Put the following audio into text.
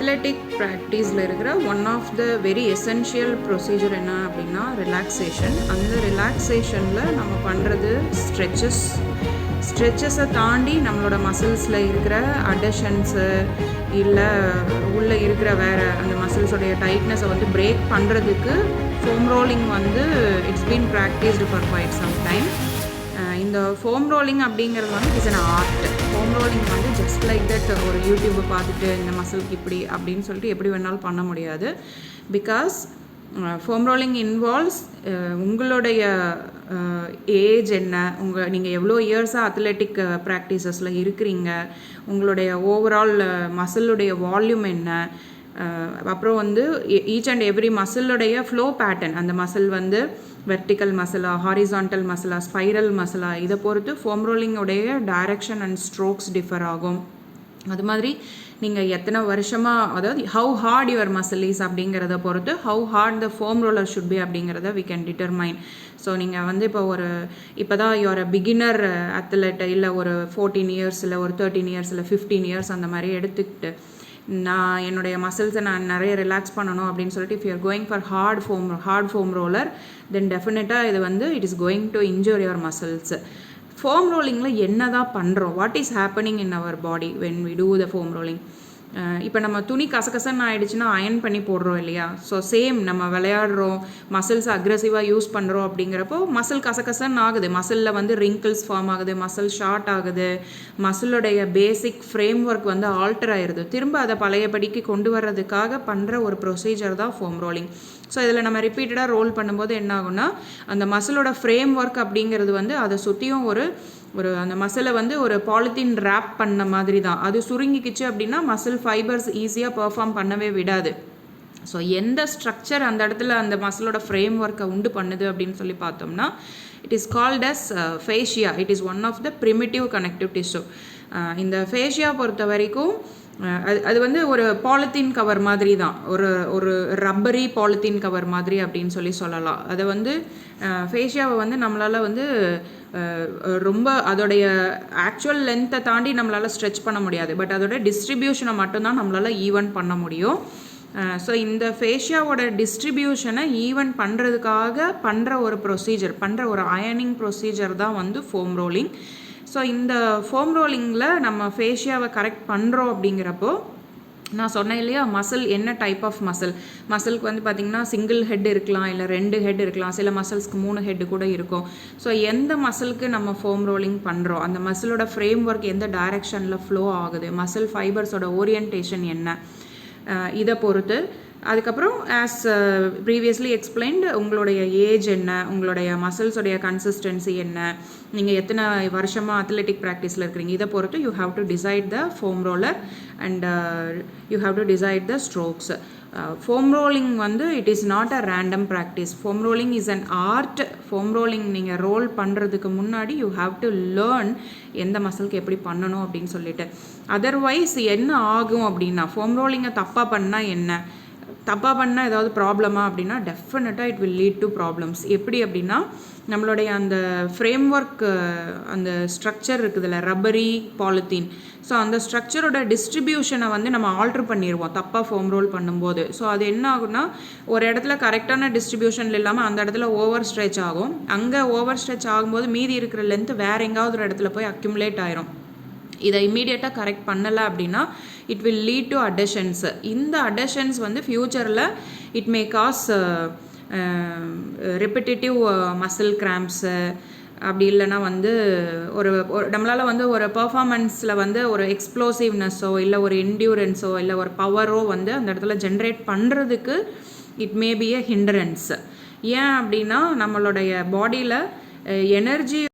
Athletic ப்ராக்டிஸில் இருக்கிற one of the very essential procedure என்ன அப்படின்னா ரிலாக்ஸேஷன். அந்த ரிலாக்ஸேஷனில் நம்ம பண்ணுறது ஸ்ட்ரெச்சஸை தாண்டி நம்மளோட மசில்ஸில் இருக்கிற அடஷன்ஸு இல்லை உள்ளே இருக்கிற வேறு அந்த மசில்ஸோடைய டைட்னஸை வந்து பிரேக் பண்ணுறதுக்கு ஃபோம் ரோலிங் வந்து it's been practised for quite some time. இந்த ஃபோம் ரோலிங் அப்படிங்கிறது வந்து it's an art. Foam rolling வந்து ஜஸ்ட் லைக் தட் ஒரு யூடியூப்பை பார்த்துட்டு இந்த மசிலுக்கு இப்படி அப்படின்னு சொல்லிட்டு எப்படி வேணாலும் பண்ண முடியாது. பிகாஸ் ஃபோம் ரோலிங் இன்வால்வ்ஸ் உங்களுடைய ஏஜ் என்ன, நீங்கள் எவ்வளோ இயர்ஸாக அத்லெட்டிக் ப்ராக்டிசஸில் இருக்கிறீங்க, உங்களுடைய ஓவரால் மசிலுடைய வால்யூம் என்ன, அப்புறம் வந்து ஈச் அண்ட் எவ்ரி மசிலுடைய ஃப்ளோ பேட்டர்ன், அந்த மசில் வந்து வெர்டிக்கல் மசிலா, ஹாரிசான்டல் மசிலா, ஸ்பைரல் மசிலா, இதை பொறுத்து ஃபோம் ரோலிங்கோடைய டைரக்ஷன் அண்ட் ஸ்ட்ரோக்ஸ் டிஃபர் ஆகும். அது மாதிரி நீங்கள் எத்தனை வருஷமாக, அதாவது how hard your muscle is அப்படிங்கிறத பொறுத்து how hard the foam roller should be அப்படிங்கிறத வி கேன் டிட்டர்மைன். ஸோ நீங்கள் வந்து இப்போ தான் யுவர் பிகினர் அத்லெட், இல்லை ஒரு 14 இயர்ஸ், இல்லை ஒரு 13 இயர்ஸ், இல்லை 15 இயர்ஸ் அந்த மாதிரி எடுத்துக்கிட்டு நான் என்னுடைய மசில்ஸை நான் நிறைய ரிலாக்ஸ் பண்ணணும் அப்படின்னு சொல்லிட்டு if you're going for hard foam roller then டெஃபினட்டாக இது வந்து it is going to injure your muscles. Foam ரோலிங்கில் என்ன தான் பண்ணுறோம், what is happening in our body when we do the foam rolling? இப்போ நம்ம துணி கசகசன்னு ஆகிடுச்சுன்னா அயன் பண்ணி போடுறோம் இல்லையா? ஸோ சேம் நம்ம விளையாடுறோம், மசில்ஸ் அக்ரெசிவாக யூஸ் பண்ணுறோம் அப்படிங்கிறப்போ மசில் கசகசன்னு ஆகுது, மசிலில் வந்து ரிங்கிள்ஸ் ஃபார்ம் ஆகுது, மசில் ஷார்ட் ஆகுது, மசிலுடைய பேசிக் ஃப்ரேம் ஒர்க் வந்து ஆல்டர் ஆயிடுது. திரும்ப அதை பழையபடிக்கு கொண்டு வர்றதுக்காக பண்ணுற ஒரு ப்ரொசீஜர் தான் ஃபோம் ரோலிங். ஸோ இதில் நம்ம ரிப்பீட்டடாக ரோல் பண்ணும்போது என்ன ஆகும்னா அந்த மசிலோட ஃப்ரேம் ஒர்க் அப்படிங்கிறது வந்து அதை சுற்றியும் ஒரு அந்த மசிலை வந்து ஒரு பாலித்தீன் ரேப் பண்ண மாதிரி தான். அது சுருங்கிக்கிச்சு அப்படின்னா மசில் ஃபைபர்ஸ் ஈஸியாக பெர்ஃபார்ம் பண்ணவே விடாது. ஸோ எந்த ஸ்ட்ரக்சர் அந்த இடத்துல அந்த மசிலோட ஃப்ரேம் ஒர்க்கை உண்டு பண்ணுது அப்படின்னு சொல்லி பார்த்தோம்னா it is called as fascia. It is one of the primitive connective tissue. இந்த ஃபேஷியா பொறுத்த வரைக்கும் அது வந்து ஒரு பாலித்தீன் கவர் மாதிரி தான், ஒரு ரப்பரி பாலித்தீன் கவர் மாதிரி அப்படின்னு சொல்லலாம். அதை வந்து ஃபேஷியாவை வந்து நம்மளால் வந்து ரொம்ப அதோடைய ஆக்சுவல் லென்த்தை தாண்டி நம்மளால் ஸ்ட்ரெச் பண்ண முடியாது, பட் அதோட டிஸ்ட்ரிபியூஷனை மட்டும்தான் நம்மளால் ஈவன் பண்ண முடியும். ஸோ இந்த ஃபேஷியாவோட டிஸ்ட்ரிபியூஷனை ஈவன் பண்ணுறதுக்காக பண்ணுற ஒரு ப்ரொசீஜர், பண்ணுற ஒரு அயனிங் ப்ரொசீஜர் தான் வந்து ஃபோம் ரோலிங். ஸோ இந்த ஃபோம் ரோலிங்கில் நம்ம ஃபேஷியாவை கரெக்ட் பண்ணுறோம் அப்படிங்கிறப்போ நான் சொன்னேன் இல்லையா, மசில் என்ன டைப் ஆஃப் மசிலுக்கு வந்து பார்த்திங்கன்னா சிங்கிள் ஹெட் இருக்கலாம், இல்லை 2 ஹெட் இருக்கலாம், சில மசில்ஸ்க்கு 3 ஹெட்டு கூட இருக்கும். ஸோ எந்த மசிலுக்கு நம்ம ஃபோம் ரோலிங் பண்ணுறோம், அந்த மசிலோட ஃப்ரேம் ஒர்க் எந்த டைரெக்ஷனில் ஃப்ளோ ஆகுது, மசில் ஃபைபர்ஸோட ஓரியன்டேஷன் என்ன, இதை பொறுத்து. அதுக்கப்புறம் ஆஸ் ப்ரீவியஸ்லி எக்ஸ்பிளைன்டு உங்களுடைய ஏஜ் என்ன, உங்களுடைய மசில்ஸோடைய கன்சிஸ்டன்சி என்ன, நீங்கள் எத்தனை வருஷமாக அத்லெட்டிக் ப்ராக்டிஸில் இருக்கிறீங்க, இதை பொறுத்து you have to decide the foam roller and you have to decide the strokes. Foam rolling வந்து it is not a random practice. Foam rolling is an art. Foam rolling நீங்கள் roll பண்ணுறதுக்கு முன்னாடி you have to learn எந்த மசிலுக்கு எப்படி பண்ணணும் அப்படின்னு சொல்லிட்டு. Otherwise என்ன ஆகும் அப்படின்னா ஃபோம் ரோலிங்கை தப்பாக பண்ணால் என்ன, தப்பாக பண்ணால் ஏதாவது ப்ராப்ளமா அப்படின்னா டெஃபினட்டாக it will lead to problems. எப்படி அப்படின்னா நம்மளுடைய அந்த ஃப்ரேம் ஒர்க், அந்த ஸ்ட்ரக்சர் இருக்குதுல்ல ரப்பரி பாலித்தீன், ஸோ அந்த ஸ்ட்ரக்சரோட டிஸ்ட்ரிபியூஷனை வந்து நம்ம ஆல்ட்ரு பண்ணிடுவோம் தப்பாக ஃபோம் ரோல் பண்ணும்போது. ஸோ அது என்ன ஆகும்னா ஒரு இடத்துல கரெக்டான டிஸ்ட்ரிபியூஷன் இல்லாமல் அந்த இடத்துல ஓவர் ஸ்ட்ரெச் ஆகும். அங்கே ஓவர் ஸ்ட்ரெச் ஆகும்போது மீதி இருக்கிற லென்த் வேறு எங்காவது ஒரு இடத்துல போய் அக்யூமுலேட் ஆயிரும். இதை இம்மீடியட்டாக கரெக்ட் பண்ணலை அப்படின்னா it will lead to adhesions. இந்த அடஷன்ஸ் வந்து ஃப்யூச்சரில் it may cause repetitive muscle cramps, அப்படி இல்லைன்னா வந்து நம்மளால் வந்து ஒரு பர்ஃபார்மன்ஸில் வந்து ஒரு எக்ஸ்ப்ளோசிவ்னஸோ இல்லை ஒரு என்டியூரன்ஸோ இல்லை ஒரு பவரோ வந்து அந்த இடத்துல ஜென்ரேட் பண்ணுறதுக்கு it may be a hindrance. ஏன் அப்படின்னா நம்மளுடைய பாடியில் எனர்ஜி